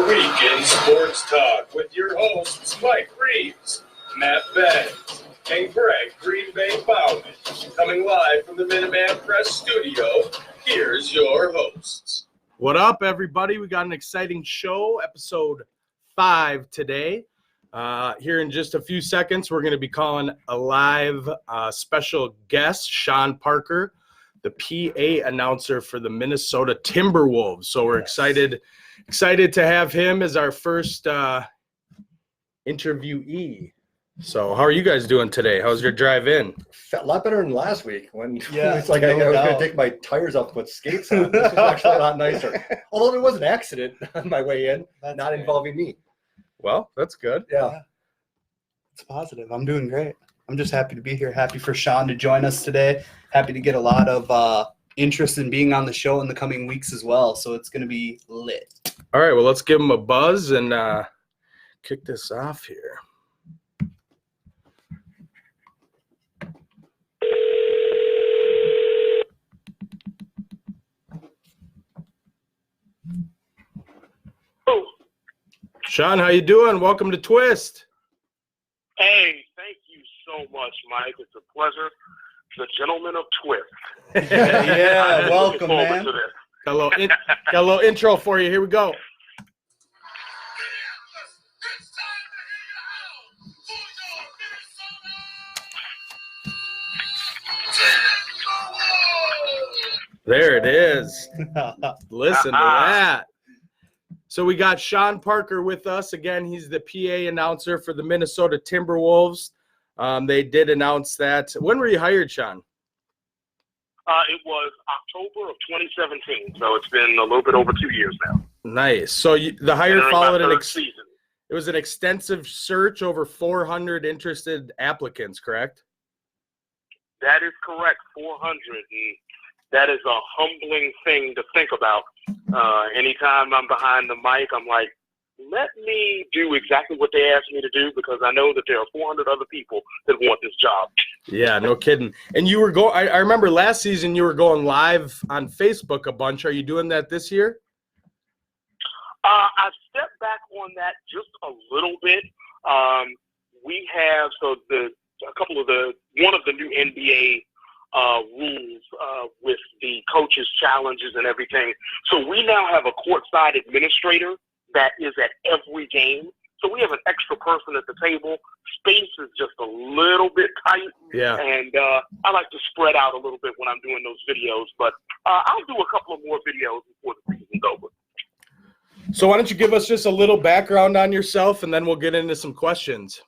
A week in sports talk with your hosts Mike Reeves, Matt Banks, and Greg Green Bay Bowman. Coming live from the Minuteman Press Studio, here's your hosts. What up, everybody? We got an exciting show, episode 5 today. Here in just a few seconds, we're going to be calling a live special guest, Shawn Parker, the PA announcer for the Minnesota Timberwolves. So we're excited to have him as our first interviewee. So how are you guys doing today? How's your drive in? A lot better than last week when it's like no I was doubt. going to take my tires off to put skates on. This was actually a lot nicer. Although there was an accident on my way in, not involving me. Well, that's good. Yeah. It's positive. I'm doing great. I'm just happy to be here. Happy for Shawn to join us today. Happy to get a lot of interest in being on the show in the coming weeks as well. So it's going to be lit. All right, well, let's give him a buzz and kick this off here. Shawn, how you doing? Welcome to Twist. Hey, thank you so much, Mike. It's a pleasure. The gentleman of Twist. Yeah, welcome, Looking forward man. to this. Got a little intro for you. Here we go. There it is. Listen to that. So we got Shawn Parker with us. Again, he's the PA announcer for the Minnesota Timberwolves. They did announce that. When were you hired, Shawn? It was October of 2017, so it's been a little bit over 2 years now. Nice. So the hire Entering followed my an third season. it was an extensive search, over 400 interested applicants, correct? That is correct, 400, and that is a humbling thing to think about. Anytime I'm behind the mic, I'm like, let me do exactly what they asked me to do because I know that there are 400 other people that want this job. Yeah, no kidding. And you were I remember last season you were going live on Facebook a bunch. Are you doing that this year? I've stepped back on that just a little bit. We have one of the new NBA rules with the coaches' challenges and everything. So we now have a courtside administrator that is at every game. So we have an extra person at the table. Space is just a little bit tight. Yeah. And I like to spread out a little bit when I'm doing those videos. But I'll do a couple of more videos before the season's over. So why don't you give us just a little background on yourself, and then we'll get into some questions.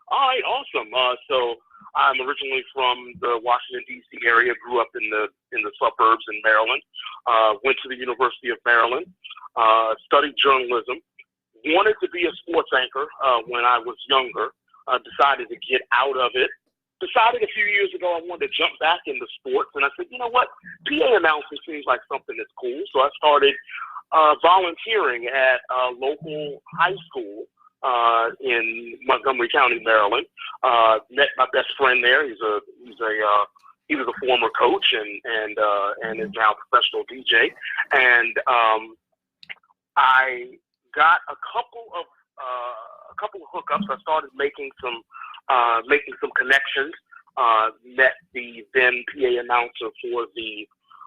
All right, awesome. So I'm originally from the Washington, D.C. area, grew up in the suburbs in Maryland, went to the University of Maryland, studied journalism, wanted to be a sports anchor when I was younger, decided to get out of it, decided a few years ago I wanted to jump back into sports, and I said, you know what, PA announcing seems like something that's cool, so I started volunteering at a local high school in Montgomery County, Maryland. Met my best friend there. He was a former coach and is now a professional DJ. And I got a couple of hookups. I started making some connections. Met the then PA announcer for the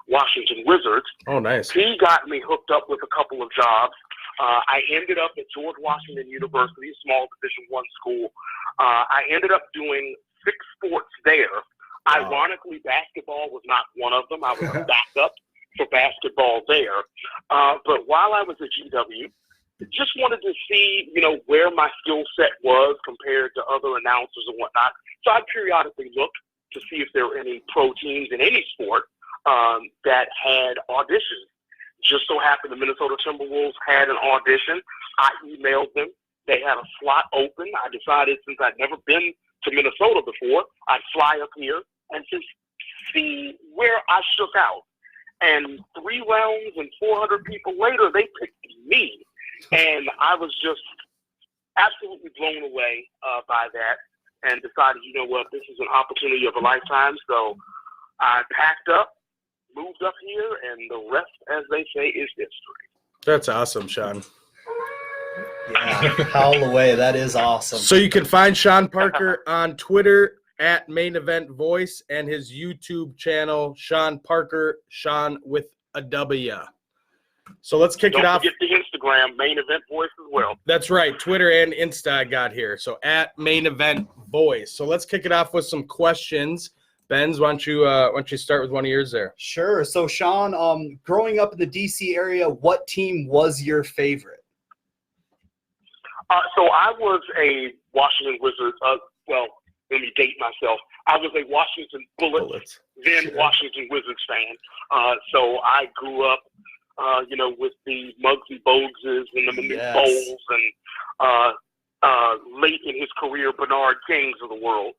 Washington Wizards. Oh, nice. He got me hooked up with a couple of jobs. I ended up at George Washington University, a small Division I school. I ended up doing 6 sports there. Wow. Ironically, basketball was not one of them. I was a backup for basketball there. But while I was at GW, just wanted to see, where my skill set was compared to other announcers and whatnot. So I periodically looked to see if there were any pro teams in any sport that had auditions. Just so happened the Minnesota Timberwolves had an audition. I emailed them. They had a slot open. I decided, since I'd never been to Minnesota before, I'd fly up here and just see where I shook out. And 3 rounds and 400 people later, they picked me. And I was just absolutely blown away by that and decided, you know what, this is an opportunity of a lifetime. So I packed up, moved up here, and the rest, as they say, is history. That's awesome, Shawn. Yeah, howl away. That is awesome. So you can find Shawn Parker on Twitter at Main Event Voice and his YouTube channel, Shawn Parker, Shawn with a W. So let's kick it off. Don't forget the Instagram, Main Event Voice as well. That's right. Twitter and Insta I got here. So at Main Event Voice. So let's kick it off with some questions. Benz, why don't you start with one of yours there? Sure. So Shawn, growing up in the DC area, what team was your favorite? So I was a Washington Wizards. Well, let me date myself. I was a Washington Bullets, then Sure. Washington Wizards fan. So I grew up, with the Muggsy Bogueses and the Manute Yes. Bowles and late in his career, Bernard Kings of the world.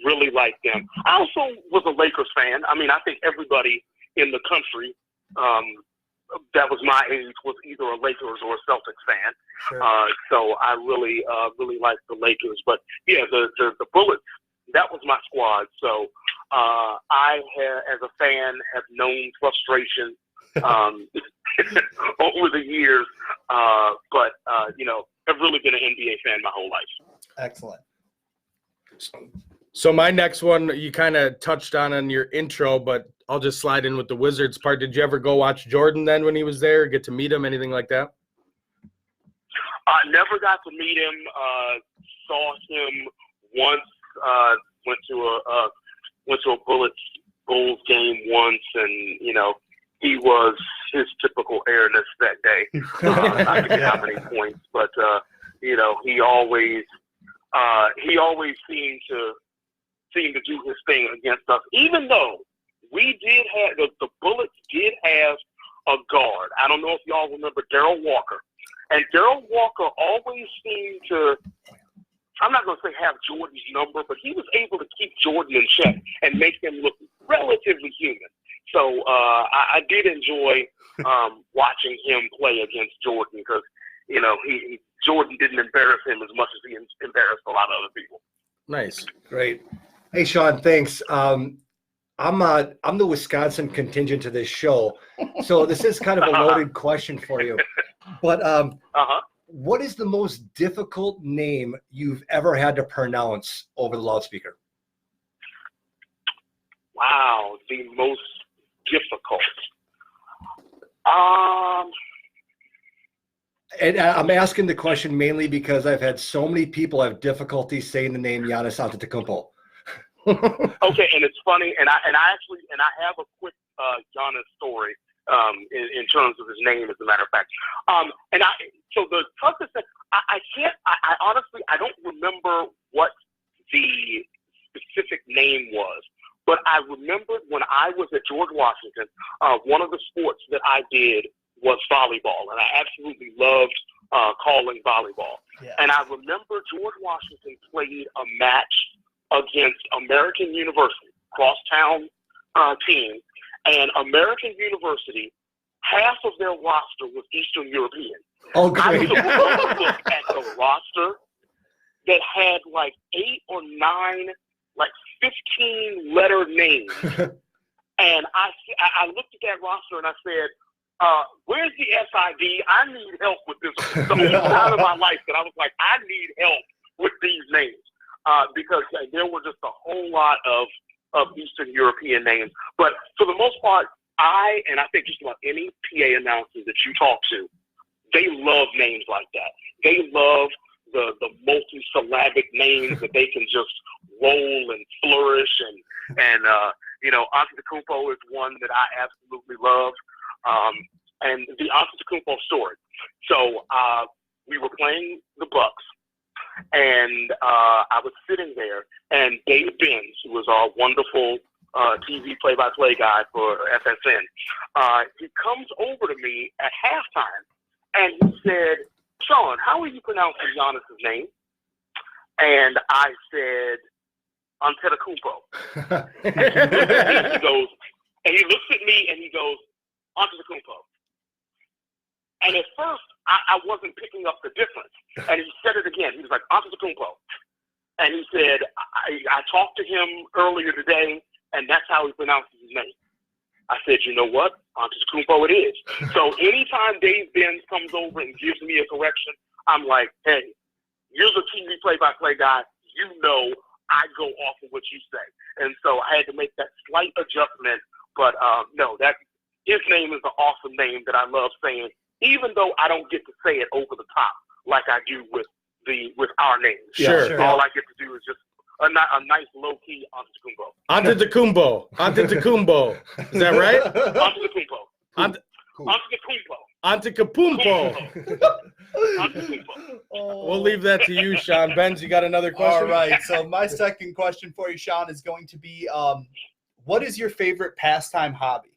Really liked them. I also was a Lakers fan. I mean, I think everybody in the country that was my age was either a Lakers or a Celtics fan. Sure. So I really liked the Lakers. But yeah, the Bullets, that was my squad. So I, as a fan, have known frustration over the years. But I've really been an NBA fan my whole life. Excellent. So my next one, you kind of touched on in your intro, but I'll just slide in with the Wizards part. Did you ever go watch Jordan then when he was there, get to meet him, anything like that? I never got to meet him. Saw him once. Went to a Bulls game once, and he was his typical airness that day. I forget how many points, but he always seemed to do his thing against us. Even though we did have the Bullets did have a guard. I don't know if y'all remember Darrell Walker. And Darrell Walker always seemed to, I'm not going to say have Jordan's number, but he was able to keep Jordan in check and make him look relatively human. So I did enjoy watching him play against Jordan because, Jordan didn't embarrass him as much as he embarrassed a lot of other people. Nice. Great. Hey, Shawn, thanks. I'm the Wisconsin contingent to this show, so this is kind of a loaded question for you. But what is the most difficult name you've ever had to pronounce over the loudspeaker? Wow, the most difficult. And I'm asking the question mainly because I've had so many people have difficulty saying the name Giannis Antetokounmpo. Okay, and it's funny, and I have a quick Giannis story in terms of his name, as a matter of fact. So the toughest thing, I honestly don't remember what the specific name was, but I remembered when I was at George Washington, one of the sports that I did was volleyball, and I absolutely loved calling volleyball. Yeah. And I remember George Washington played a match against American University, crosstown team, and American University, half of their roster was Eastern European. Oh, I great. took a look at the roster that had like 8 or 9, like 15-letter names, and I looked at that roster and I said, where's the SID? I need help with this. The only time in my life that I was like, I need help with these names because there were just a whole lot of Eastern European names. But for the most part, I think just about any PA announcer that you talk to, they love names like that. They love the multi-syllabic names that they can just roll and flourish. And Antetokounmpo is one that I absolutely love. And the Antetokounmpo story. So we were playing the Bucks, and I was sitting there, and Dave Benz, who was our wonderful TV play-by-play guy for FSN, he comes over to me at halftime, and he said, "Shawn, how are you pronouncing Giannis's name?" And I said, Antetokounmpo. And he looks at me and he goes, Antetokounmpo. And at first, I wasn't picking up the difference. And he said it again. He was like, Antetokounmpo. And he said, I talked to him earlier today, and that's how he pronounces his name. I said, you know what? Antetokounmpo it is. So anytime Dave Benz comes over and gives me a correction, I'm like, hey, you're the TV play-by-play guy. You know I go off of what you say. And so I had to make that slight adjustment. But no, his name is an awesome name that I love saying, even though I don't get to say it over the top like I do with our names. Sure. All I get to do is just a nice low-key Antetokounmpo. Antetokounmpo. Is that right? Antetokounmpo. Antetokounmpo. We'll leave that to you, Shawn. Benz, you got another question? All right. So my second question for you, Shawn, is going to be, what is your favorite pastime hobby?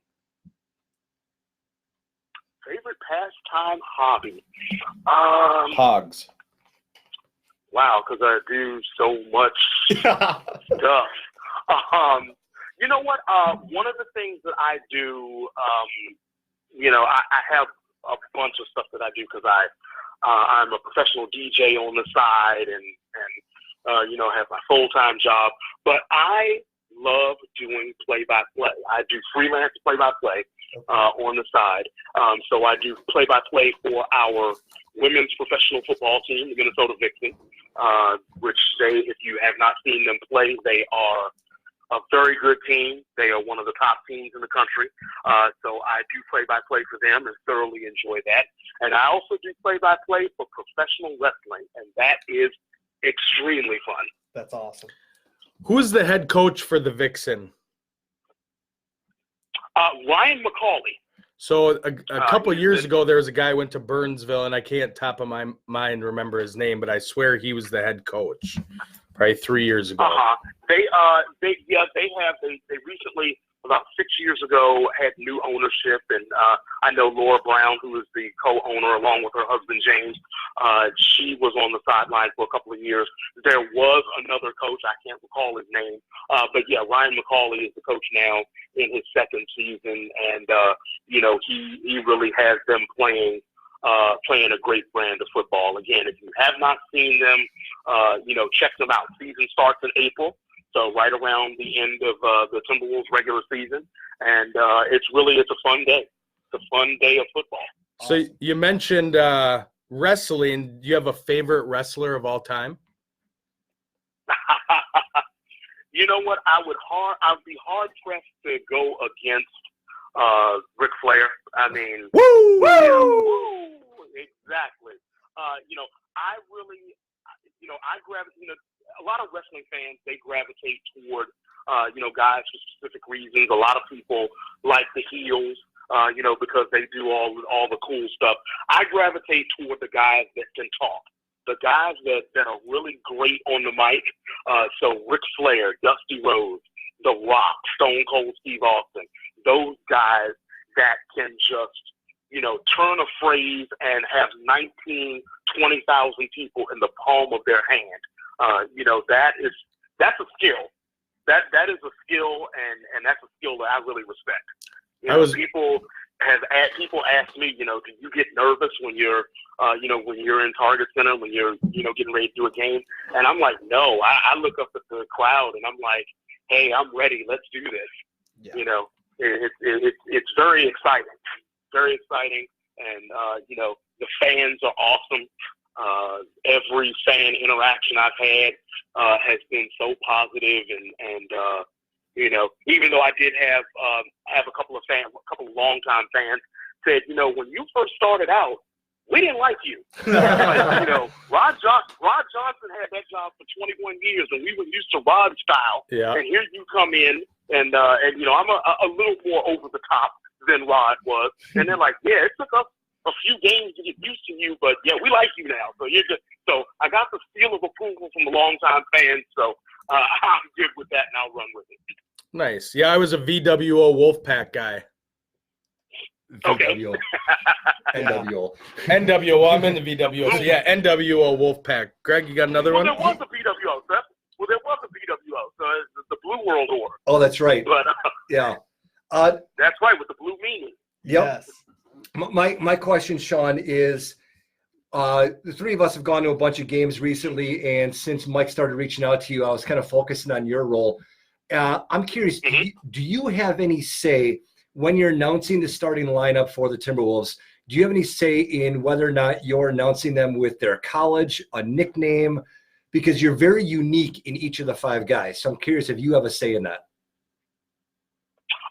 Favorite pastime hobby? Hogs. Wow, because I do so much stuff. You know what? One of the things that I do, I have a bunch of stuff that I do because I'm a professional DJ on the side and have my full-time job. But I love doing play-by-play. I do freelance play-by-play on the side. So I do play-by-play for our women's professional football team, the Minnesota Vixens, which if you have not seen them play, they are a very good team. They are one of the top teams in the country. So I do play-by-play for them and thoroughly enjoy that. And I also do play-by-play for professional wrestling, and that is extremely fun. That's awesome. Who's the head coach for the Vixen? Ryan McCauley. So a couple years ago, there was a guy who went to Burnsville, and I can't top of my mind remember his name, but I swear he was the head coach probably 3 years ago. They recently, about 6 years ago, had new ownership, and I know Laura Brown, who is the co-owner, along with her husband James. She was on the sideline for a couple of years. There was another coach, I can't recall his name, but yeah, Ryan McCauley is the coach now in his second season, and he really has them playing a great brand of football. Again, if you have not seen them, check them out. Season starts in April. So right around the end of the Timberwolves regular season. And it's a fun day. It's a fun day of football. So you mentioned wrestling. Do you have a favorite wrestler of all time? You know what? I'd be hard pressed to go against Ric Flair. I mean, woo! Woo! Exactly. I gravitate. A lot of wrestling fans, they gravitate toward, guys for specific reasons. A lot of people like the heels, because they do all the cool stuff. I gravitate toward the guys that can talk, the guys that are really great on the mic. So Ric Flair, Dusty Rhodes, The Rock, Stone Cold Steve Austin, those guys that can just, turn a phrase and have 20,000 people in the palm of their hand. That's a skill. That is a skill, and that's a skill that I really respect. People ask me, do you get nervous when you're in Target Center, when you're, getting ready to do a game? And I'm like, no. I look up at the crowd and I'm like, hey, I'm ready. Let's do this. Yeah. It's very exciting. Very exciting, and the fans are awesome. Every fan interaction I've had has been so positive, and even though I did have a couple of longtime fans said, when you first started out, we didn't like you. Rod Johnson had that job for 21 years, and we were used to Rod's style. Yeah. And here you come in, and I'm a little more over the top than Rod was, and they're like, yeah, it took us a few games to get used to you, but yeah, we like you now. So so I got the seal of approval from the longtime fans, so I'm good with that, and I'll run with it. Nice. Yeah, I was a VWO Wolfpack guy. Okay. NWO. NWO. I'm in the VWO. So yeah, NWO Wolfpack. Greg, you got another one? There was a VWO, sir. Well, there was a VWO. So it's the Blue World Order. Oh, that's right. But yeah. That's right, with the blue meaning. Yep. Yes. My question, Shawn, is the three of us have gone to a bunch of games recently, and since Mike started reaching out to you, I was kind of focusing on your role. I'm curious, do you have any say when you're announcing the starting lineup for the Timberwolves, do you have any say in whether or not you're announcing them with their college, a nickname? Because you're very unique in each of the 5 guys. So I'm curious if you have a say in that.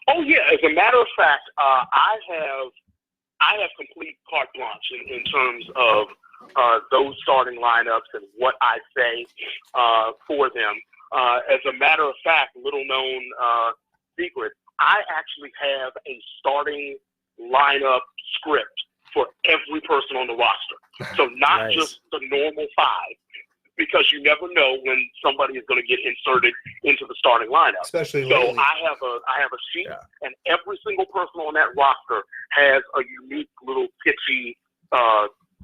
Oh yeah, as a matter of fact, I have complete carte blanche in terms of those starting lineups and what I say for them. As a matter of fact, little known secret, I actually have a starting lineup script for every person on the roster. So not just the normal 5, because you never know when somebody is going to get inserted into the starting lineup. Especially so lately. I have a sheet, and every single person on that roster has a unique little pitchy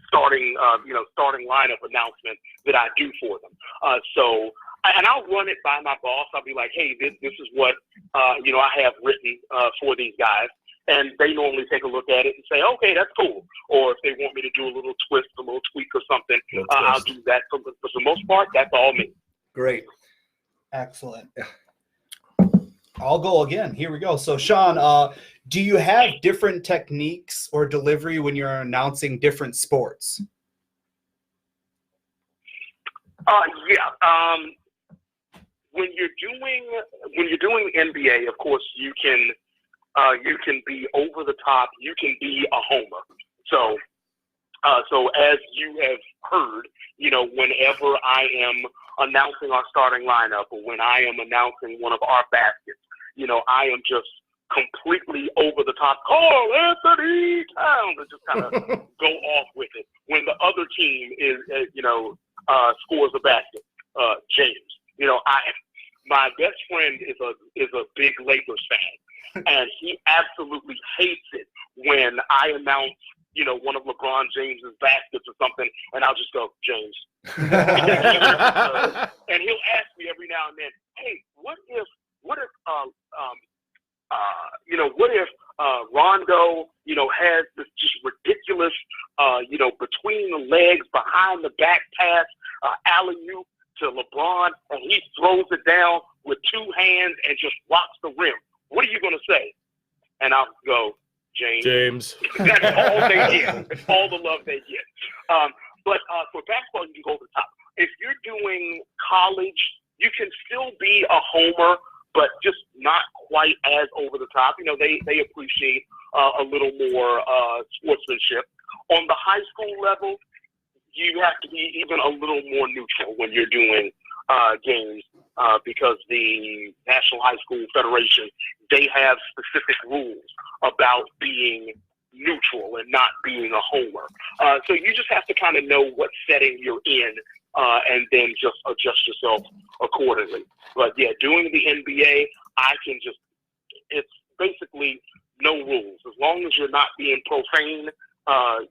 starting lineup announcement that I do for them. And I'll run it by my boss. I'll be like, hey, this is what I have written for these guys. And they normally take a look at it and say, okay, that's cool. Or if they want me to do a little twist, a little tweak or something, I'll do that. For the most part, that's all me. Great. Excellent. I'll go again. Here we go. So, Shawn, do you have different techniques or delivery when you're announcing different sports? Yeah. When you're doing NBA, of course, you can be over the top. You can be a homer. So as you have heard, whenever I am announcing our starting lineup or when I am announcing one of our baskets, I am just completely over the top. Carl Anthony Towns, and just kind of go off with it. When the other team is, scores a basket, James. My best friend is a big Lakers fan. And he absolutely hates it when I announce, one of LeBron James's baskets or something, and I'll just go, James. And he'll ask me every now and then, hey, what if Rondo, has this just ridiculous, between the legs, behind the back pass, alley-oop to LeBron, and he throws it down with 2 hands and just rocks the rim. What are you going to say? And I'll go, James. That's all they get. It's all the love they get. But for basketball, you can go over the top. If you're doing college, you can still be a homer, but just not quite as over the top. They appreciate a little more sportsmanship. On the high school level, you have to be even a little more neutral when you're doing games because the National High School Federation, they have specific rules about being neutral and not being a homer. So you just have to kind of know what setting you're in and then just adjust yourself accordingly. But yeah, doing the NBA, it's basically no rules. As long as you're not being profane,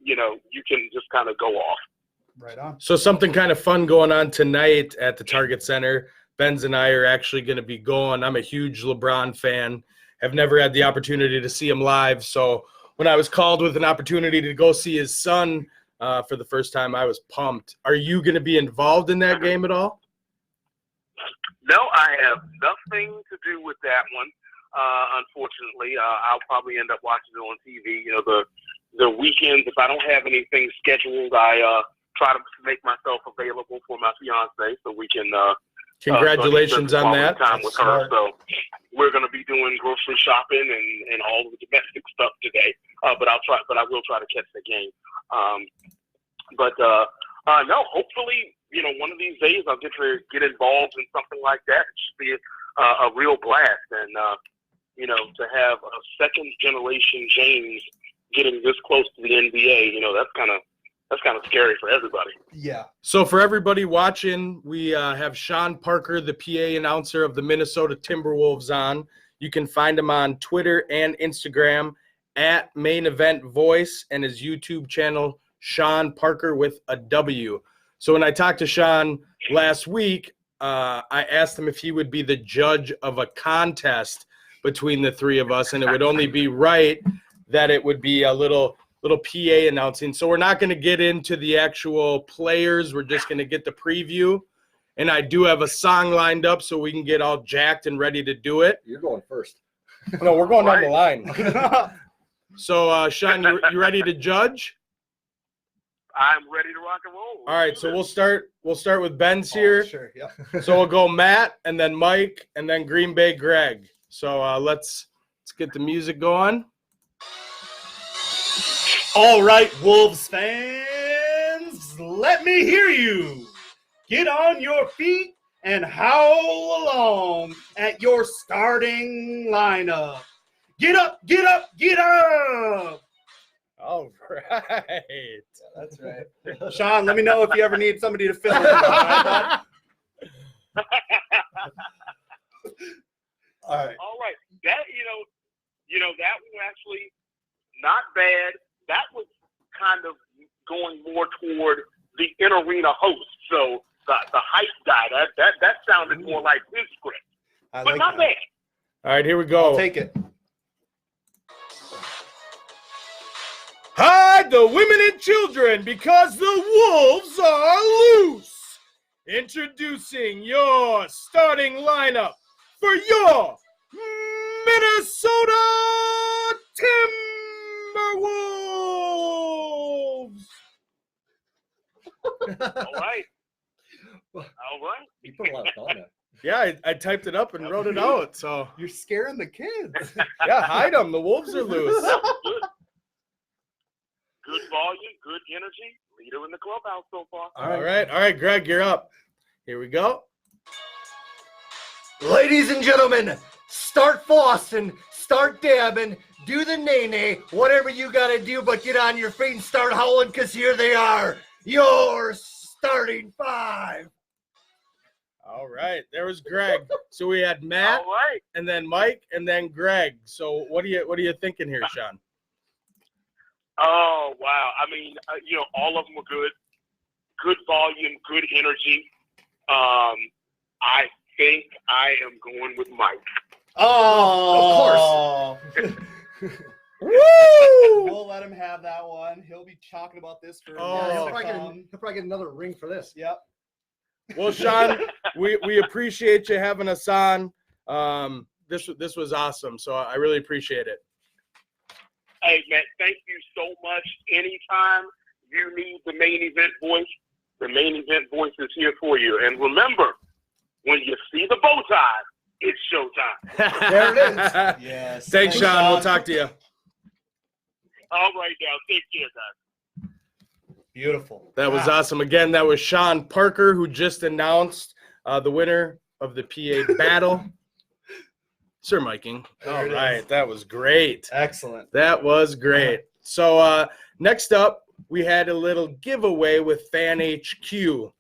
you can just kind of go off. Right on. So something kind of fun going on tonight at the Target Center. Benz and I are actually going to be going. I'm a huge LeBron fan. Have never had the opportunity to see him live. So when I was called with an opportunity to go see his son for the first time, I was pumped. Are you going to be involved in that game at all? No, I have nothing to do with that one. Unfortunately, I'll probably end up watching it on TV. The weekends, if I don't have anything scheduled, I try to make myself available for my fiance so we can. Congratulations on that. Time with her. So we're going to be doing grocery shopping and all of the domestic stuff today. But I will try to catch the game. No, hopefully, one of these days I'll get to get involved in something like that. It should be a real blast. And, to have a second generation James getting this close to the NBA, that's kind of scary for everybody. Yeah. So for everybody watching, we have Shawn Parker, the PA announcer of the Minnesota Timberwolves on. You can find him on Twitter and Instagram at Main Event Voice and his YouTube channel, Shawn Parker with a W. So when I talked to Shawn last week, I asked him if he would be the judge of a contest between the three of us, and it would only be right that it would be a little PA announcing. So we're not going to get into the actual players. We're just going to get the preview. And I do have a song lined up so we can get all jacked and ready to do it. You're going first. No, we're going down the Right. line. So, Sean, you ready to judge? I'm ready to rock and roll. All right, so we'll start with Ben's here. Oh, sure. Yep. So we'll go Matt and then Mike and then Green Bay Greg. So let's get the music going. All right, Wolves fans, let me hear you. Get on your feet and howl along at your starting lineup. Get up, get up, get up. All right. That's right. Shawn, let me know if you ever need somebody to fill in. All right, bud? All right. All right. That that was actually not bad. That was kind of going more toward the in-arena host. So the hype guy, that sounded more like his script. I But like not that. bad. All right, here we go. I'll take it. Hide the women and children because the Wolves are loose. Introducing your starting lineup for your Minnesota Timberwolves. All right. All right. You put a lot of thought in it. Yeah, I typed it up and wrote it out. So, You're scaring the kids. yeah, hide them. The Wolves are loose. That was good. Good volume, good energy. Leader in the clubhouse so far. All right, Greg, you're up. Here we go. Ladies and gentlemen, start flossing, start dabbing, do the nay-nay, whatever you got to do, but get on your feet and start howling because here they are, your starting five. All right, there was Greg. So we had Matt All right. and then Mike and then Greg. So what are you thinking here, Sean? Oh, wow. I mean, all of them were good. Good volume, good energy. I think I am going with Mike. Oh, Of course. Woo! We'll let him have that one. He'll be talking about this for Oh. Yeah, he'll years to probably get another ring for this. Yep. Well, Sean, we appreciate you having us on. This was awesome. So I really appreciate it. Hey, man, thank you so much. Anytime you need the main event voice, the main event voice is here for you. And remember, when you see the bow tie, it's showtime. There it is. Yes. Thanks, Sean. We'll talk to you. All right, now, take care, guys. Beautiful. That was awesome. Again, that was Shawn Parker, who just announced the winner of the PA battle. Sir Miking. There All it right. is. That was great. Excellent. That was great. So next up, we had a little giveaway with Fan HQ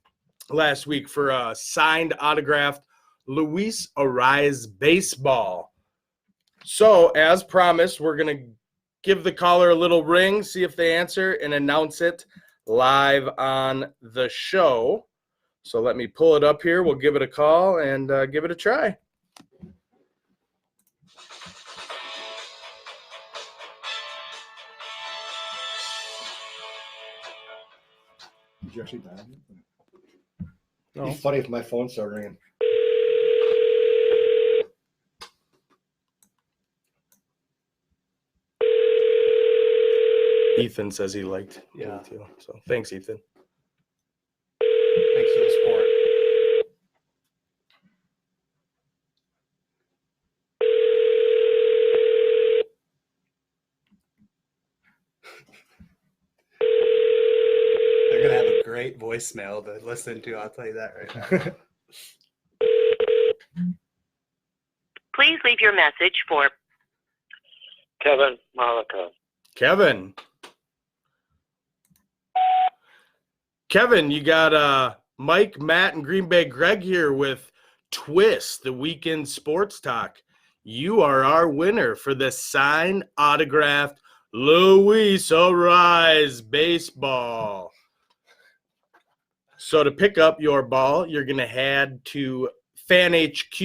last week for a signed autographed Luis Ariz baseball. So as promised, we're going to give the caller a little ring, see if they answer, and announce it live on the show. So let me pull it up here. We'll give it a call and give it a try. Did you actually dial it? No. It'd be funny if my phone started ringing. Ethan says he liked it too. So thanks, Ethan. Thanks for the support. They're gonna have a great voicemail to listen to. I'll tell you that right now. Please leave your message for Kevin Malika. Kevin, you got Mike, Matt, and Green Bay Greg here with Twist, the weekend sports talk. You are our winner for the signed, autographed Luis Ariz baseball. So to pick up your ball, you're going to head to Fan HQ,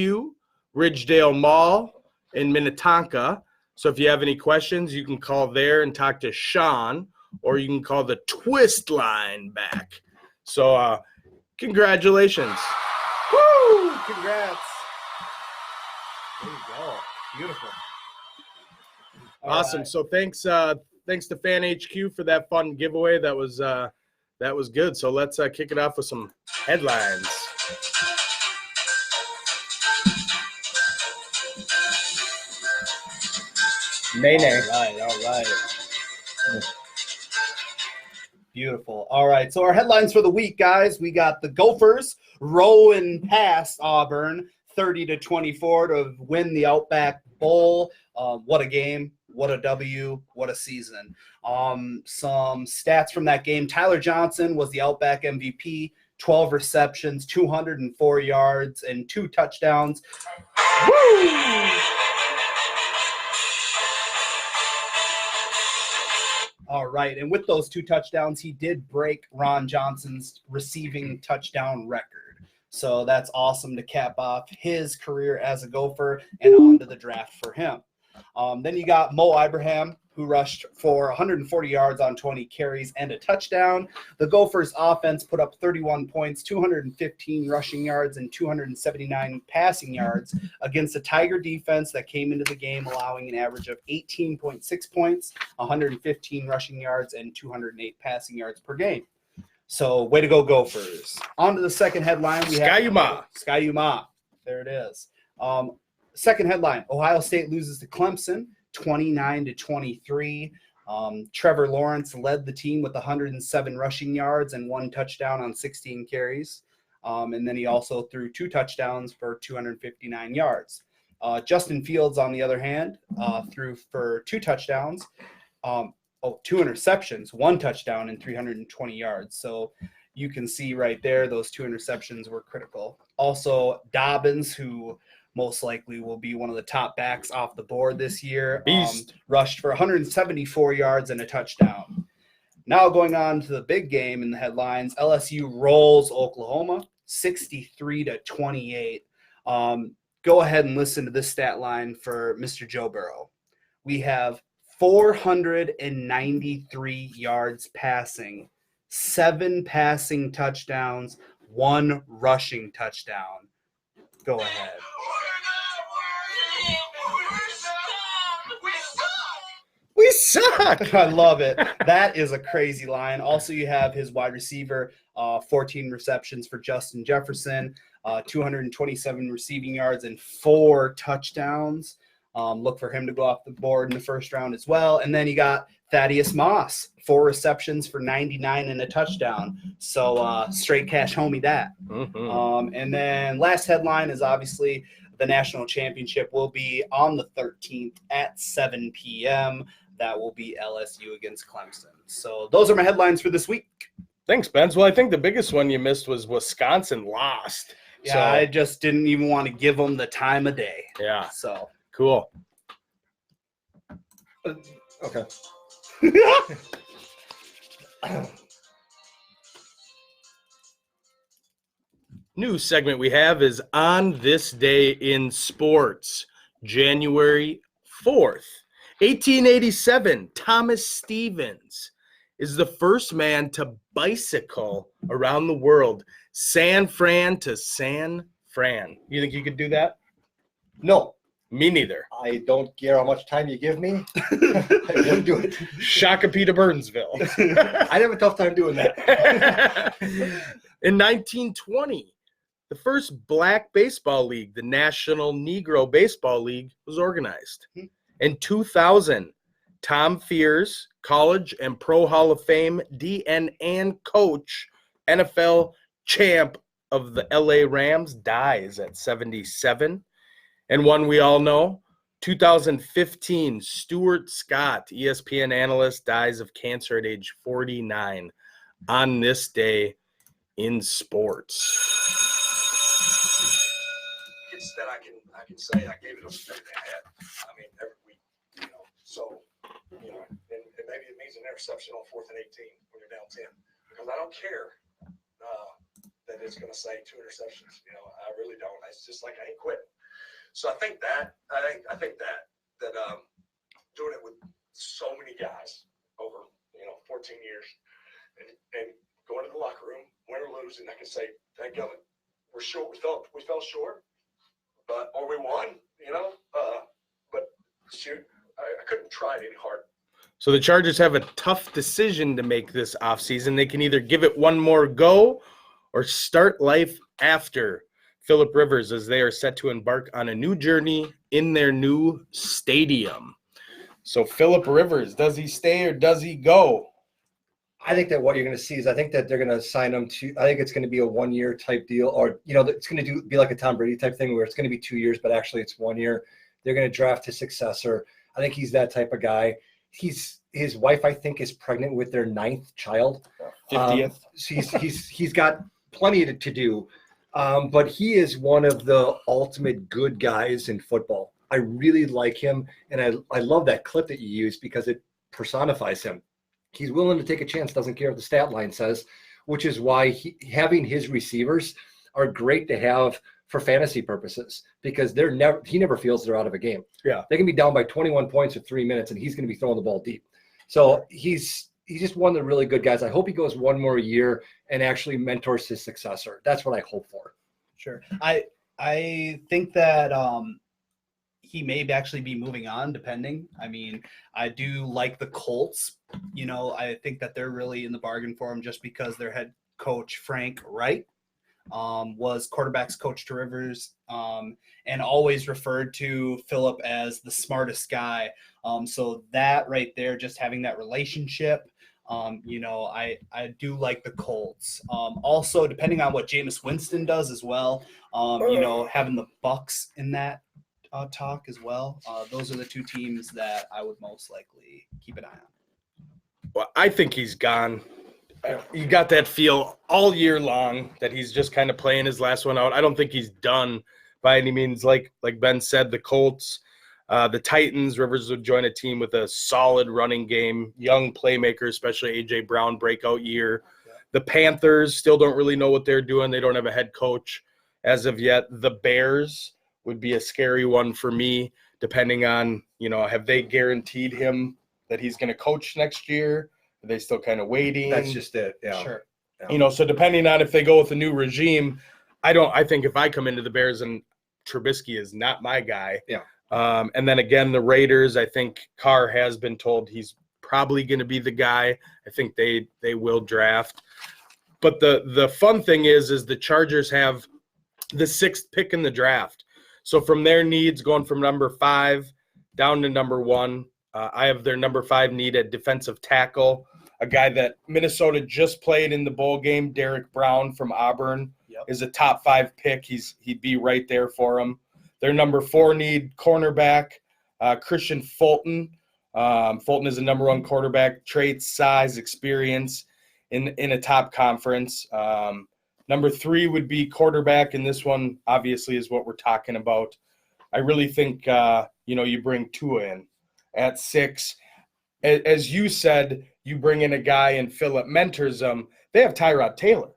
Ridgedale Mall in Minnetonka. So if you have any questions, you can call there and talk to Shawn, or you can call the Twist line back. So congratulations. Woo! Congrats. There you go. Beautiful. Awesome. right. So thanks to Fan HQ for that fun giveaway. That was good. So let's kick it off with some headlines. Nay. All right. Beautiful. All right. So our headlines for the week, guys. We got the Gophers rolling past Auburn 30-24 to win the Outback Bowl. What a game. What a W. What a season. Some stats from that game. Tyler Johnson was the Outback MVP. 12 receptions, 204 yards, and 2 touchdowns. Woo! All right, and with those 2 touchdowns, he did break Ron Johnson's receiving touchdown record. So that's awesome to cap off his career as a Gopher and on to the draft for him. Then you got Mo Ibrahim, who rushed for 140 yards on 20 carries and a touchdown. The Gophers offense put up 31 points, 215 rushing yards, and 279 passing yards against a Tiger defense that came into the game allowing an average of 18.6 points, 115 rushing yards, and 208 passing yards per game. So way to go, Gophers. On to the second headline. We have Ski-U-Mah. There it is. Second headline, Ohio State loses to Clemson 29-23. Trevor Lawrence led the team with 107 rushing yards and 1 touchdown on 16 carries. And then he also threw 2 touchdowns for 259 yards. Justin Fields, on the other hand, threw for 2 touchdowns, 2 interceptions, 1 touchdown, and 320 yards. So you can see right there, those 2 interceptions were critical. Also, Dobbins, who most likely will be one of the top backs off the board this year, rushed for 174 yards and a touchdown. Now going on to the big game in the headlines, LSU rolls Oklahoma 63-28. Go ahead and listen to this stat line for Mr. Joe Burrow. We have 493 yards passing, 7 passing touchdowns, 1 rushing touchdown. Go ahead. We suck. I love it. That is a crazy line. Also, you have his wide receiver, 14 receptions for Justin Jefferson, 227 receiving yards, and 4 touchdowns. Look for him to go off the board in the first round as well. And then you got Thaddeus Moss, 4 receptions for 99 and a touchdown. So straight cash homie that. Mm-hmm. And then last headline is obviously the national championship will be on the 13th at 7 p.m. That will be LSU against Clemson. So those are my headlines for this week. Thanks, Benz. Well, I think the biggest one you missed was Wisconsin lost. Yeah, so, I just didn't even want to give them the time of day. Yeah. So Cool. Okay. New segment we have is On This Day in Sports, January 4th. 1887, Thomas Stevens is the first man to bicycle around the world, San Fran to San Fran. You think you could do that? No, Me neither. I don't care how much time you give me. I wouldn't do it. Shakopee to Burnsville. I'd have a tough time doing that. In 1920, the first black baseball league, the National Negro Baseball League, was organized. In 2000, Tom Fears, College and Pro Hall of Fame DN coach, NFL champ of the LA Rams, dies at 77. And one we all know, 2015, Stuart Scott, ESPN analyst, dies of cancer at age 49 on this day in sports. It's that I can say I gave it everything I had. I mean, every week, so, and maybe it means an interception on 4th and 18 when you're down 10, because I don't care that it's going to say 2 interceptions. I really don't. It's just like I ain't quitting. So I think that doing it with so many guys over 14 years and going to the locker room, win or lose, and I can say, thank God, we're short. We fell short, or we won. But shoot, I couldn't tried any harder. So the Chargers have a tough decision to make this offseason. They can either give it one more go or start life after Phillip Rivers, as they are set to embark on a new journey in their new stadium. So Phillip Rivers, does he stay or does he go? I think that what you're going to see is I think that they're going to sign him to – I think it's going to be a one-year type deal, or, it's going to be like a Tom Brady type thing where it's going to be 2 years, but actually it's 1 year. They're going to draft his successor. I think he's that type of guy. His wife, I think, is pregnant with their 9th child. 50th. So he's got plenty to do. But he is one of the ultimate good guys in football. I really like him, and I love that clip that you used because it personifies him. He's willing to take a chance, doesn't care what the stat line says, which is why having his receivers are great to have for fantasy purposes because he never feels they're out of a game. Yeah. They can be down by 21 points with 3 minutes, and he's going to be throwing the ball deep. So he's just one of the really good guys. I hope he goes one more year and actually mentors his successor. That's what I hope for. Sure. I think that he may actually be moving on, depending. I mean, I do like the Colts. I think that they're really in the bargain for him just because their head coach, Frank Wright, was quarterbacks coach to Rivers and always referred to Phillip as the smartest guy. So that right there, just having that relationship, I do like the Colts. Also, depending on what Jameis Winston does as well, having the Bucks in that talk as well. Those are the two teams that I would most likely keep an eye on. Well, I think he's gone. You got that feel all year long that he's just kind of playing his last one out. I don't think he's done by any means. Like Ben said, the Colts, the Titans, Rivers would join a team with a solid running game, young playmaker, especially A.J. Brown breakout year. Yeah. The Panthers still don't really know what they're doing. They don't have a head coach as of yet. The Bears would be a scary one for me, depending on, have they guaranteed him that he's going to coach next year? Are they still kind of waiting? That's just it. Yeah. Sure. Yeah. So depending on if they go with a new regime, I think if I come into the Bears and Trubisky is not my guy. Yeah. And then again, the Raiders, I think Carr has been told he's probably going to be the guy. I think they will draft. But the fun thing is the Chargers have the 6th pick in the draft. So from their needs, going from number 5 down to number 1, I have their number 5 need at defensive tackle, a guy that Minnesota just played in the bowl game, Derek Brown from Auburn, is a top 5 pick. He'd be right there for them. Their number 4 need cornerback, Christian Fulton. Fulton is a number 1 quarterback, traits, size, experience in a top conference. Number 3 would be quarterback, and this one obviously is what we're talking about. I really think, you bring Tua in at 6. As you said, you bring in a guy and Phillip mentors them. They have Tyrod Taylor.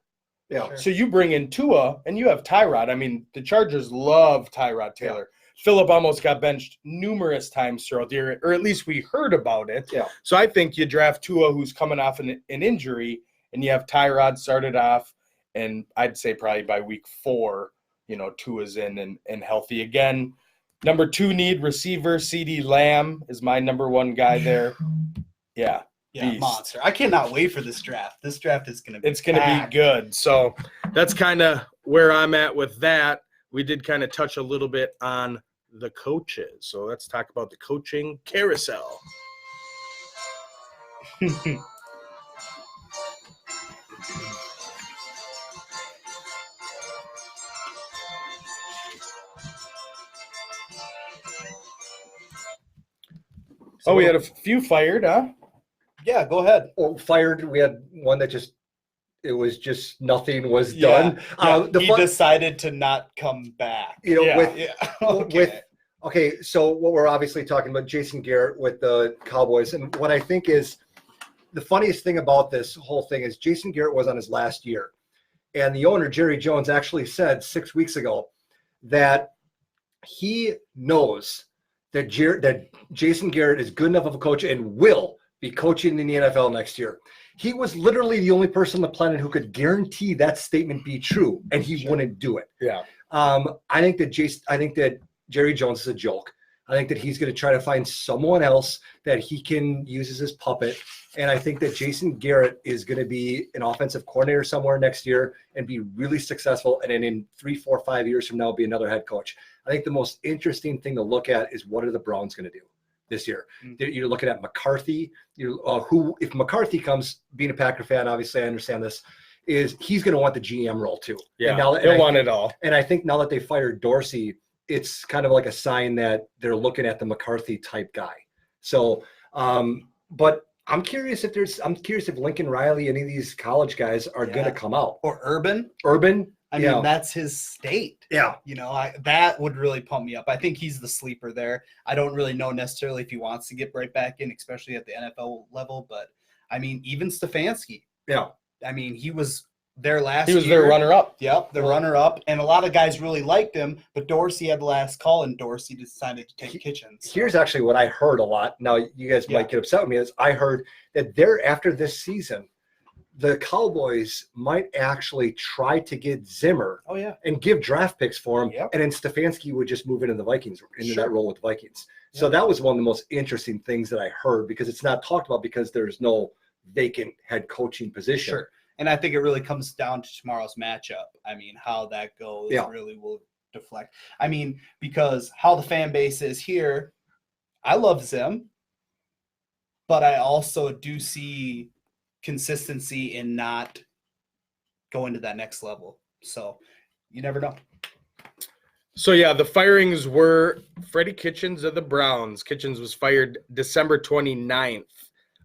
Yeah. So you bring in Tua and you have Tyrod. I mean, the Chargers love Tyrod Taylor. Yeah. Phillip almost got benched numerous times throughout the year, or at least we heard about it. Yeah. So I think you draft Tua, who's coming off an injury, and you have Tyrod started off, and I'd say probably by week 4, Tua's in and healthy again. Number 2 need receiver, CeeDee Lamb is my number 1 guy there. Yeah. Yeah, beast. Monster. I cannot wait for this draft. This draft is going to be be good. So that's kind of where I'm at with that. We did kind of touch a little bit on the coaches. So let's talk about the coaching carousel. Oh, we had a few fired, huh? Yeah, go ahead. Well, fired. We had one that nothing was done. He decided to not come back. Okay, so what we're obviously talking about, Jason Garrett with the Cowboys, and what I think is the funniest thing about this whole thing is Jason Garrett was on his last year, and the owner Jerry Jones actually said 6 weeks ago that he knows that Jason Garrett is good enough of a coach and will be coaching in the NFL next year. He was literally the only person on the planet who could guarantee that statement be true, and he wouldn't do it. Yeah. I think that Jerry Jones is a joke. I think that he's going to try to find someone else that he can use as his puppet. And I think that Jason Garrett is going to be an offensive coordinator somewhere next year and be really successful. And then in 3, 4, 5 years from now, be another head coach. I think the most interesting thing to look at is what are the Browns going to do this year? You're looking at McCarthy, who, if McCarthy comes, being a Packer fan, obviously I understand this, is he's going to want the GM role too. Yeah, he'll want it all. And I think now that they fired Dorsey, it's kind of like a sign that they're looking at the McCarthy type guy. So, but I'm curious if Lincoln Riley, any of these college guys are going to come out. Or Urban. I mean, that's his state. Yeah. That would really pump me up. I think he's the sleeper there. I don't really know necessarily if he wants to get right back in, especially at the NFL level. But, I mean, even Stefanski. Yeah. I mean, he was there last year. He was their runner-up. Yep, the runner-up. And a lot of guys really liked him, but Dorsey had the last call, and Dorsey decided to take Kitchens. Here's actually what I heard a lot. Now, you guys might get upset with me. Is I heard that after this season, the Cowboys might actually try to get Zimmer and give draft picks for him, and then Stefanski would just move into the Vikings, into that role with the Vikings. So that was one of the most interesting things that I heard, because it's not talked about because there's no vacant head coaching position. Sure. And I think it really comes down to tomorrow's matchup. I mean, how that goes really will deflect. I mean, because how the fan base is here, I love Zim, but I also do see consistency in not going to that next level. So you never know. So, yeah, the firings were Freddie Kitchens of the Browns. Kitchens was fired December 29th.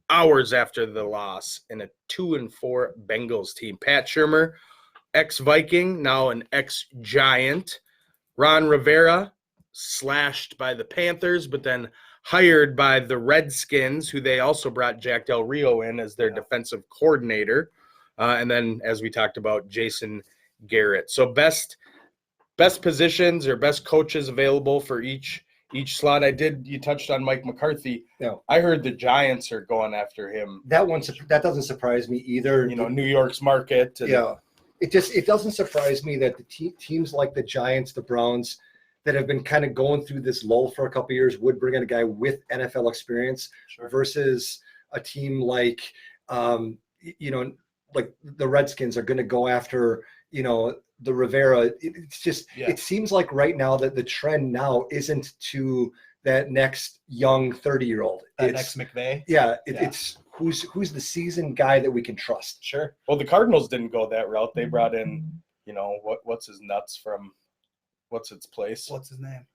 Hours after the loss in a 2-4 Bengals team. Pat Shurmur, ex-Viking, now an ex-Giant. Ron Rivera, slashed by the Panthers, but then hired by the Redskins, who they also brought Jack Del Rio in as their defensive coordinator. And then, as we talked about, Jason Garrett. So best positions or best coaches available for each slot. You touched on Mike McCarthy. Yeah. I heard the Giants are going after him. That doesn't surprise me either. New York's market. It doesn't surprise me that the teams like the Giants, the Browns, that have been kind of going through this lull for a couple of years would bring in a guy with NFL experience versus a team like, like the Redskins are going to go after, the Rivera. It's just, it seems like right now that the trend now isn't to that next young 30-year-old. Next McVay. It's who's the seasoned guy that we can trust. Sure. Well, the Cardinals didn't go that route. They brought in, what's his nuts from what's its place? What's his name?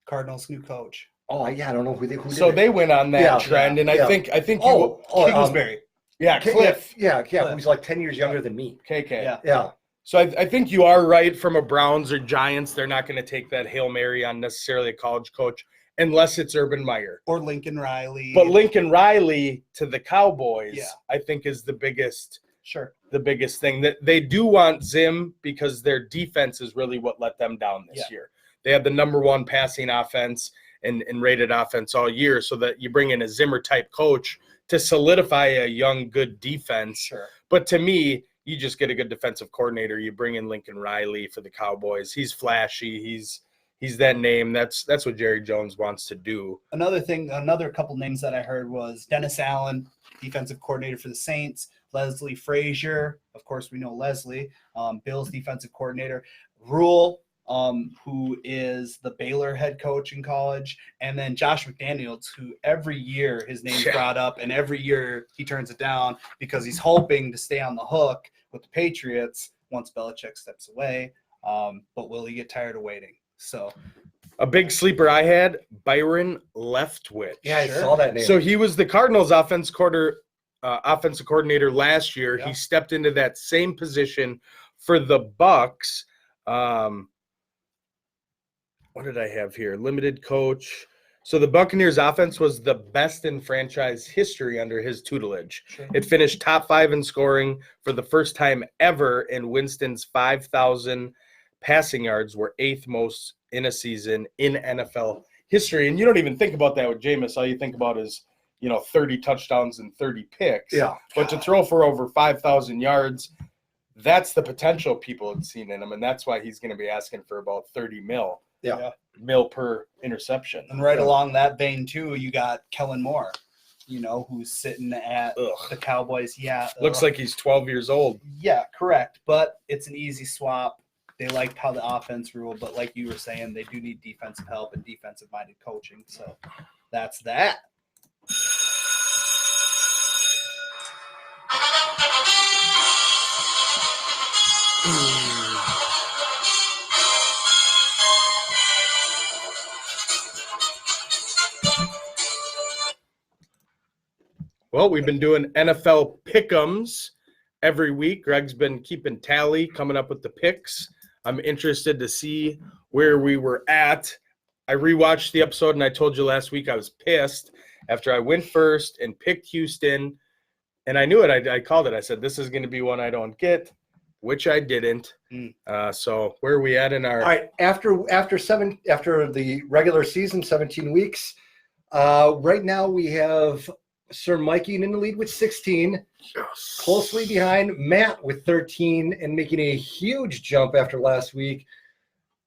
Cardinals new coach. Oh, I don't know who they went on that trend, and I think Kingsbury. Cliff. Who's like 10 years younger than me. KK. Yeah. So I think you are right. From a Browns or Giants, they're not going to take that Hail Mary on necessarily a college coach unless it's Urban Meyer. Or Lincoln Riley. But Lincoln Riley to the Cowboys, I think, is the biggest thing. That they do want Zim because their defense is really what let them down this year. They have the number one passing offense and rated offense all year, so that you bring in a Zimmer-type coach to solidify a young, good defense. Sure. But to me, you just get a good defensive coordinator. You bring in Lincoln Riley for the Cowboys. He's flashy. He's that name. That's what Jerry Jones wants to do. Another couple names that I heard was Dennis Allen, defensive coordinator for the Saints. Leslie Frazier, of course we know Leslie, Bill's defensive coordinator. Rule, who is the Baylor head coach in college, and then Josh McDaniels, who every year his name's brought up, and every year he turns it down because he's hoping to stay on the hook with the Patriots once Belichick steps away. But will he get tired of waiting? So, a big sleeper I had, Byron Leftwich. Yeah, I saw that name. So he was the Cardinals offensive coordinator last year. Yeah. He stepped into that same position for the Bucs. What did I have here? Limited coach. So the Buccaneers offense was the best in franchise history under his tutelage. Sure. It finished top 5 in scoring for the first time ever, and Winston's 5,000 passing yards were 8th most in a season in NFL history. And you don't even think about that with Jameis. All you think about is, 30 touchdowns and 30 picks. Yeah. But to throw for over 5,000 yards, that's the potential people had seen in him, and that's why he's going to be asking for about $30 million. mil per interception. And right along that vein too, you got Kellen Moore, who's sitting at the Cowboys. Yeah, Looks like he's 12 years old. Yeah, correct. But it's an easy swap. They liked how the offense ruled, but like you were saying, they do need defensive help and defensive-minded coaching. So that's that. Well, we've been doing NFL pick'ems every week. Greg's been keeping tally, coming up with the picks. I'm interested to see where we were at. I rewatched the episode, and I told you last week I was pissed after I went first and picked Houston, and I knew it. I called it. I said, this is going to be one I don't get, which I didn't. So where are we at in our – All right, after the regular season, 17 weeks, right now we have Sir Mikey in the lead with 16, closely behind Matt with 13, and making a huge jump after last week.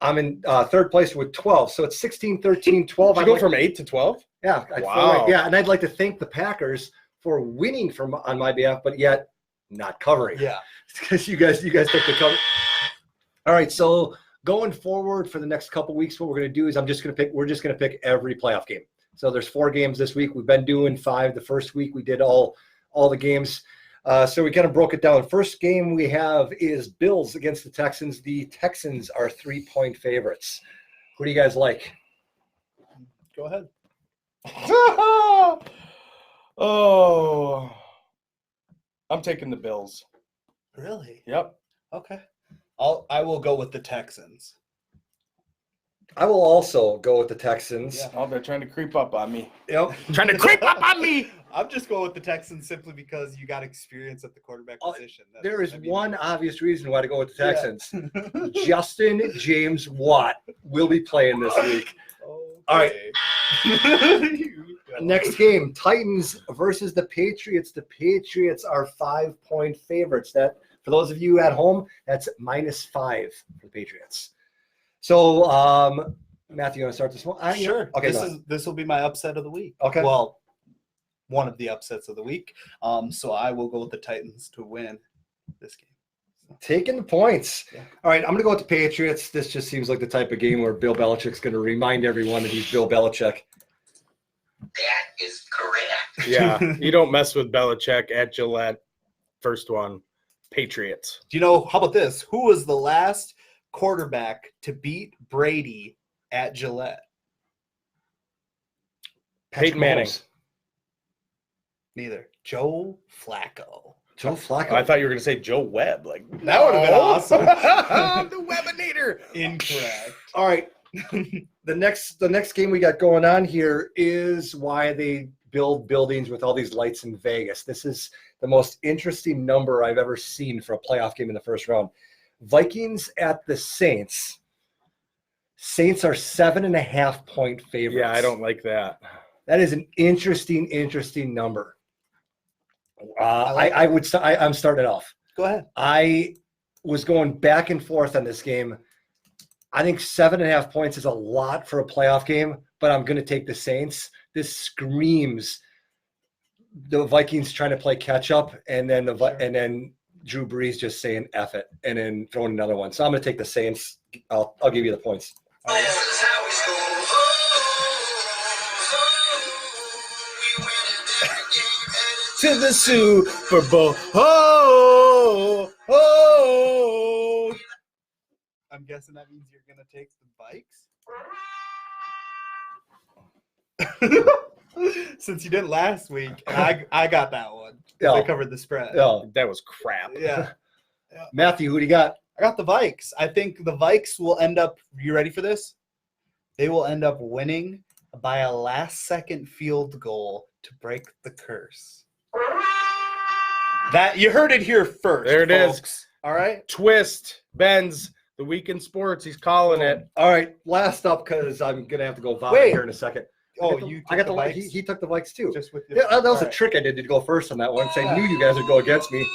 I'm in third place with 12, so it's 16, 13, 12. Did you go from 8 to 12? Yeah. Wow. Yeah, and I'd like to thank the Packers for winning on my behalf, but yet not covering. Yeah. Because you guys took the cover. All right, so going forward for the next couple weeks, what we're going to do is we're just going to pick every playoff game. So there's 4 games this week. We've been doing 5. The first week we did all the games. So we kind of broke it down. First game we have is Bills against the Texans. The Texans are 3-point favorites. Who do you guys like? Go ahead. Oh, I'm taking the Bills. Really? Yep. Okay. I will go with the Texans. I will also go with the Texans. Yeah. Oh, they're trying to creep up on me. Yep. Trying to creep up on me. I'm just going with the Texans simply because you got experience at the quarterback position. There is one obvious reason why to go with the Texans. Yeah. Justin James Watt will be playing this week. Okay. All right. Next game, Titans versus the Patriots. The Patriots are 5-point favorites. That, for those of you at home, that's -5 for the Patriots. So, Matthew, you want to start this one? Sure. Okay. This will be my upset of the week. Okay. Well, one of the upsets of the week. So I will go with the Titans to win this game. Taking the points. Yeah. All right, I'm going to go with the Patriots. This just seems like the type of game where Bill Belichick's going to remind everyone that he's Bill Belichick. That is correct. Yeah, you don't mess with Belichick at Gillette. First one, Patriots. Do you know, how about this? Who was the last quarterback to beat Brady at Gillette? Peyton Manning. Neither. Joe Flacco. Joe Flacco. I thought you were going to say Joe Webb. Like That would have been awesome. The Webinator. Incorrect. All right. The next game we got going on here is why they build buildings with all these lights in Vegas. This is the most interesting number I've ever seen for a playoff game in the first round. Vikings at the Saints. Saints are 7.5-point favorites. Yeah, I don't like that. That is an interesting number. I'm starting it off. Go ahead. I was going back and forth on this game. I think 7.5 points is a lot for a playoff game, but I'm going to take the Saints. This screams the Vikings trying to play catch up, and then Drew Brees just saying F it, and then throwing another one. So I'm going to take the Saints. I'll give you the points. This is how we go. We win every game. To the Super Bowl. Oh, oh. I'm guessing that means you're going to take the Vikes? Since you didn't last week, and I got that one. Yeah. I covered the spread. Yeah. That was crap. Yeah. Matthew, who do you got? I got the Vikes. I think the Vikes will end up, you ready for this? They will end up winning by a last-second field goal to break the curse. That you heard it here first. There it is. folks. All right. Twist, Benz, the week in sports. He's calling it. All right, last up, because I'm going to have to go vomit Wait. here in a second. Oh, I got the Vikes? he took the Vikes too. Just with your, Yeah, that was all a trick I did to go first on that one. 'Cause I knew you guys would go against me. Who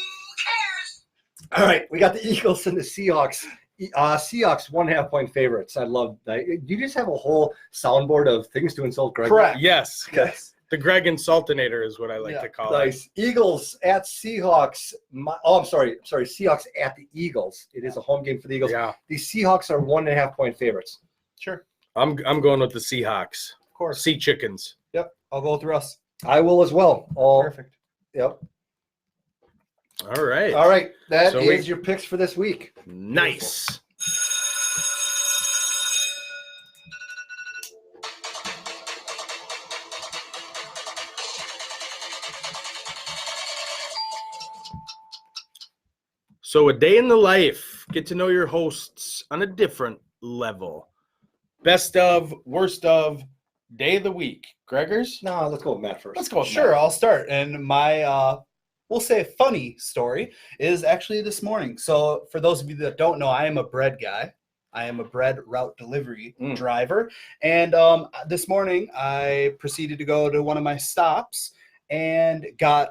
cares? All right, we got the Eagles and the Seahawks Seahawks 1.5 point favorites. I love that. You just have a whole soundboard of things to insult Greg. Correct. Yes. Yes. The Greg Insultinator is what I like to call it. Nice. Eagles at Seahawks. I'm sorry. Seahawks at the Eagles. It is a home game for the Eagles. Yeah. The Seahawks are 1.5 point favorites. Sure. I'm going with the Seahawks. Of course. Sea chickens. Yep. I'll go with Russ. I will as well. Perfect. Yep. All right. All right. That So is your picks for this week. Nice. So a day in the life. Get to know your hosts on a different level. Best of, worst of, day of the week. Gregors? No, let's go with Matt first. Let's go with Sure, Matt. I'll start. And my, we'll say funny story is actually this morning. So for those of you that don't know, I am a bread guy. I am a bread route delivery driver. And this morning I proceeded to go to one of my stops and got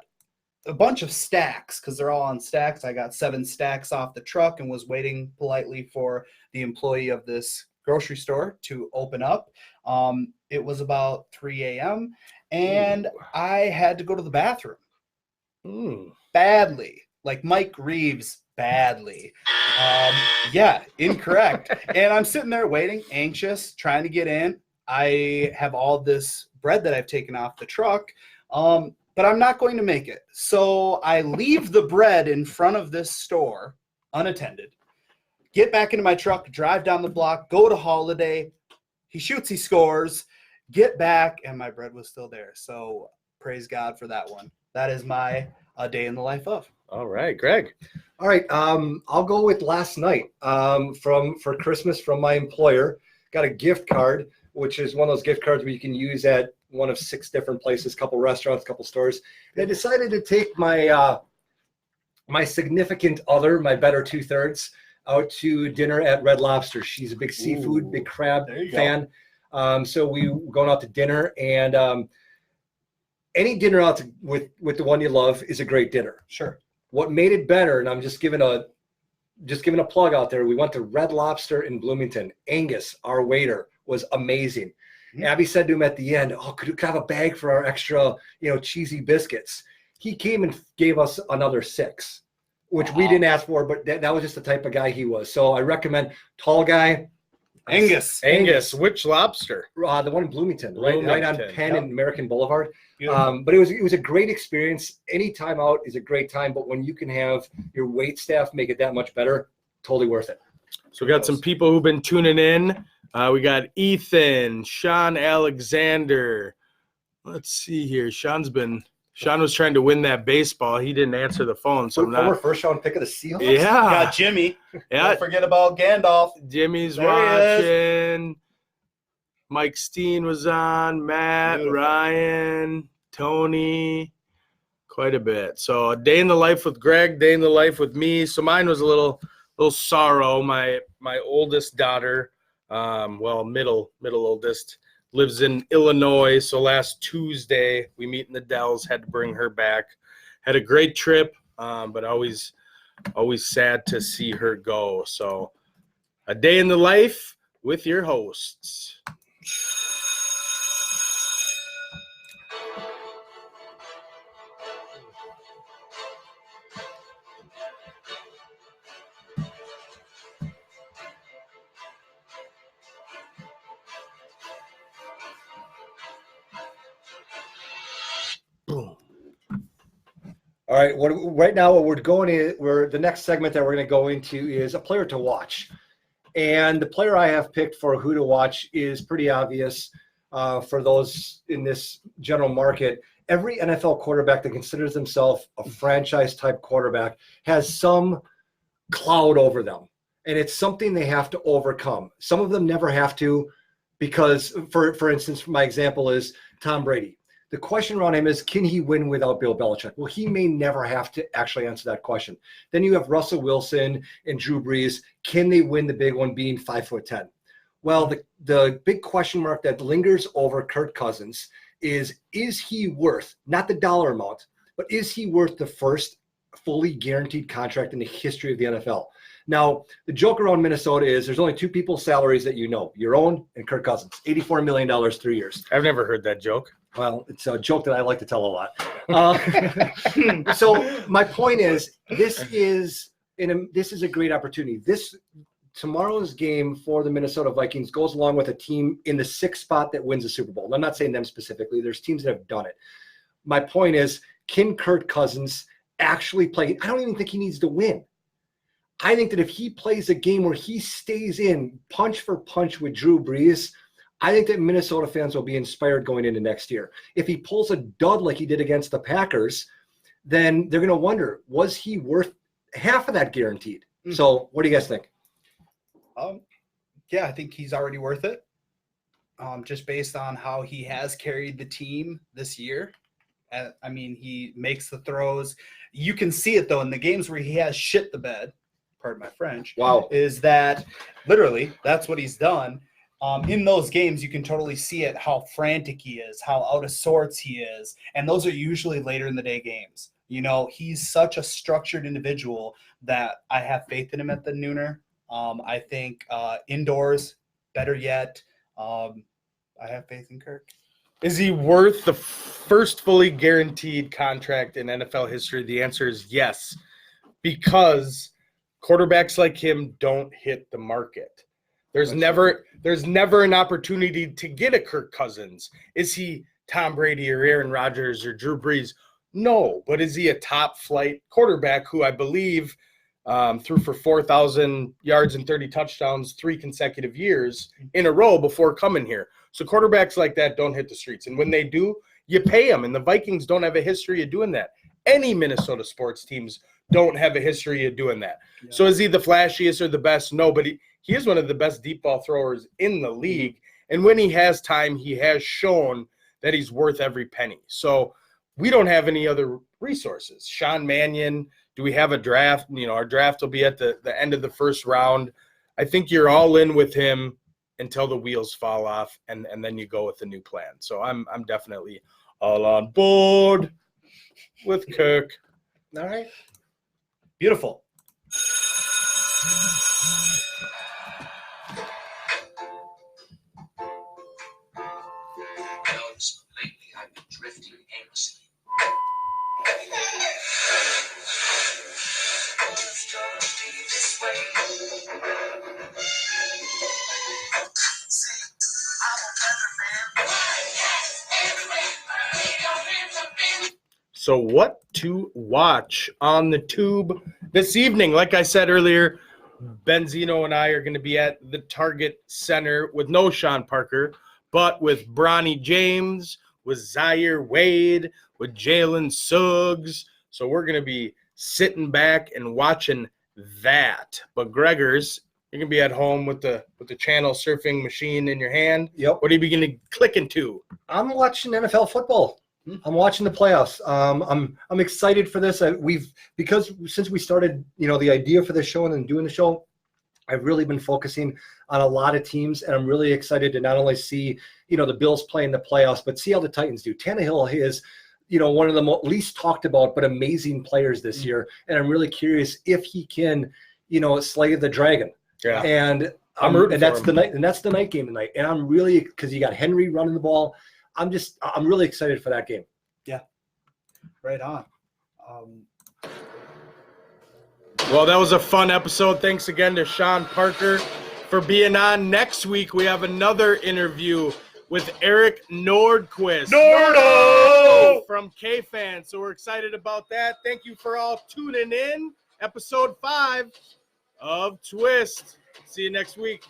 a bunch of stacks because they're all on stacks. I got 7 stacks off the truck and was waiting politely for the employee of this grocery store to open up. It was about 3 a.m. and I had to go to the bathroom badly, like Mike Reeves badly. Yeah, incorrect. And I'm sitting there waiting, anxious, trying to get in. I have all this bread that I've taken off the truck, but I'm not going to make it. So I leave the bread in front of this store unattended, get back into my truck, drive down the block, go to Holiday. He shoots, he scores, get back, and my bread was still there. So praise God for that one. That is my day in the life of. All right, Greg. All right. I'll go with last night for Christmas from my employer. Got a gift card, which is one of those gift cards where you can use at one of 6 different places, couple restaurants, couple stores. And I decided to take my my significant other, my better 2/3, out to dinner at Red Lobster. She's a big seafood, big crab fan. So we were going out to dinner, and any dinner out with the one you love is a great dinner. Sure. What made it better, and I'm just giving a plug out there. We went to Red Lobster in Bloomington. Angus, our waiter, was amazing. Abby said to him at the end, "Oh, could I have a bag for our extra, cheesy biscuits?" He came and gave us another 6, which we didn't ask for, but that was just the type of guy he was. So I recommend tall guy. Angus. Which lobster? The one in Bloomington, right on Penn and American Boulevard. But it was a great experience. Any time out is a great time, but when you can have your wait staff make it that much better, totally worth it. So we got some people who've been tuning in. We got Ethan, Shawn Alexander. Let's see here. Shawn was trying to win that baseball. He didn't answer the phone, so I'm not. Former first round pick of the Seahawks. Yeah. Got Jimmy. Yeah. Don't forget about Gandalf. Jimmy's There he watching. Mike Steen was on. Matt, Beautiful. Ryan, Tony, quite a bit. So a day in the life with Greg, day in the life with me. So mine was a little sorrow. My oldest daughter, middle oldest, lives in Illinois. So last Tuesday we meet in the Dells. Had to bring her back. Had a great trip, but always sad to see her go. So a day in the life with your hosts. All right. Right now, what we're going in, the next segment that we're going to go into is a player to watch, and the player I have picked for who to watch is pretty obvious for those in this general market. Every NFL quarterback that considers themselves a franchise type quarterback has some cloud over them, and it's something they have to overcome. Some of them never have to, because, for instance, my example is Tom Brady. The question around him is, can he win without Bill Belichick? Well, he may never have to actually answer that question. Then you have Russell Wilson and Drew Brees. Can they win the big one being 5'10"? Well, the big question mark that lingers over Kirk Cousins is he worth, not the dollar amount, but is he worth the first fully guaranteed contract in the history of the NFL? Now, the joke around Minnesota is there's only two people's salaries that you know, your own and Kirk Cousins, $84 million, 3 years. I've never heard that joke. Well, it's a joke that I like to tell a lot. So my point is, this is a great opportunity. Tomorrow's game for the Minnesota Vikings goes along with a team in the 6th spot that wins the Super Bowl. I'm not saying them specifically. There's teams that have done it. My point is, can Kirk Cousins actually play? I don't even think he needs to win. I think that if he plays a game where he stays in punch for punch with Drew Brees, I think that Minnesota fans will be inspired going into next year. If he pulls a dud like he did against the Packers, then they're going to wonder, was he worth half of that guaranteed? Mm-hmm. So what do you guys think? Yeah, I think he's already worth it. Just based on how he has carried the team this year. I mean, he makes the throws. You can see it, though, in the games where he has shit the bed, pardon my French. Wow. Is that literally that's what he's done. In those games, you can totally see it, how frantic he is, how out of sorts he is. And those are usually later in the day games. You know, he's such a structured individual that I have faith in him at the nooner. I think indoors, better yet, I have faith in Kirk. Is he worth the first fully guaranteed contract in NFL history? The answer is yes, because quarterbacks like him don't hit the market. There's never an opportunity to get a Kirk Cousins. Is he Tom Brady or Aaron Rodgers or Drew Brees? No, but is he a top flight quarterback who I believe threw for 4,000 yards and 30 touchdowns 3 consecutive years in a row before coming here? So quarterbacks like that don't hit the streets. And when they do, you pay them. And the Vikings don't have a history of doing that. Any Minnesota sports teams don't have a history of doing that. Yeah. So is he the flashiest or the best? No, but he is one of the best deep ball throwers in the league. And when he has time, he has shown that he's worth every penny. So we don't have any other resources. Shawn Mannion, do we have a draft? You know, our draft will be at the end of the first round. I think you're all in with him until the wheels fall off, and then you go with the new plan. So I'm definitely all on board with Kirk. All right. Beautiful. Lately I've been drifting aimlessly. So what to watch on the tube this evening? Like I said earlier, Benzino and I are going to be at the Target Center with no Sean Parker, but with Bronny James, with Zaire Wade, with Jalen Suggs. So we're going to be sitting back and watching that. But Gregors, you're going to be at home with the channel surfing machine in your hand. Yep. What are you beginning to click into? I'm watching NFL football. I'm watching the playoffs. I'm excited for this. Because since we started, the idea for this show and then doing the show, I've really been focusing on a lot of teams, and I'm really excited to not only see, the Bills play in the playoffs, but see how the Titans do. Tannehill is, one of the least talked about but amazing players this year, and I'm really curious if he can, slay the dragon. Yeah. And that's the night game tonight. And I'm really, because you got Henry running the ball. I'm really excited for that game. Yeah. Right on. Well, that was a fun episode. Thanks again to Sean Parker for being on. Next week, we have another interview with Eric Nordquist. Nordo! From K-Fan. So we're excited about that. Thank you for all tuning in. Episode 5 of Twist. See you next week.